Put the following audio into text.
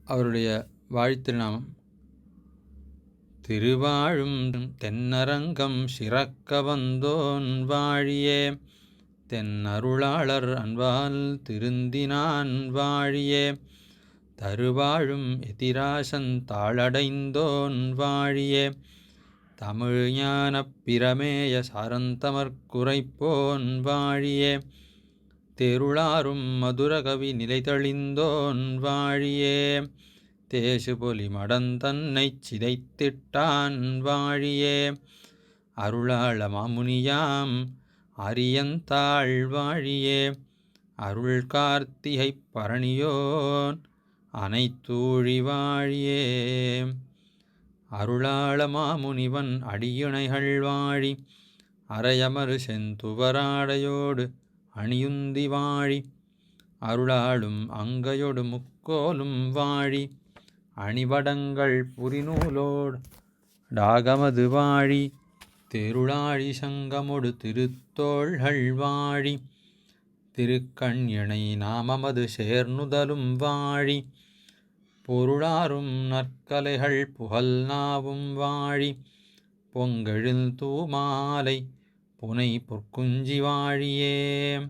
அவருடைய வாழ்த்திருநாமம். திருவாழும் தென்னரங்கம் சிறக்க வந்தோன் வாழியே, தென்னருளாளர் அன்பால் திருந்தினான் வாழியே, தருவாழும் எதிராசன் தாளடைந்தோன் வாழியே, தமிழ் ஞானப் பிரமேய சாரந்தமர்க்குரைப்போன் வாழியே, தேருளாரும் மதுரகவி நிலைதழிந்தோன் வாழியே, தேசுபொலி மடந்தன்னைச் சிதைத்திட்டான் வாழியே, அருளாள மாமுனியாம் அரியந்தாள் வாழியே, அருள் கார்த்திகைப் பரணியோன் அனைத்தூழி வாழியே, அருளாள மாமுனிவன் அடியிணைகள் வாழி, அரையமரு செந்துவராடையோடு அணியுந்தி வாழி, அருளாளும் அங்கையொடு முக்கோலும் வாழி, அணிவடங்கள் புரிநூலோடு டாகமது வாழி, தெருளாழி சங்கமொடு திருத்தோள்கள் வாழி, திருக்கண் இணை நாமமது சேர்நுதலும் வாழி, பொருளாரும் நற்கலைகள் புகழ் நாவும் வாழி, பொங்கெழில் தூமாலை புனை பொற்குஞ்சி வாழியே.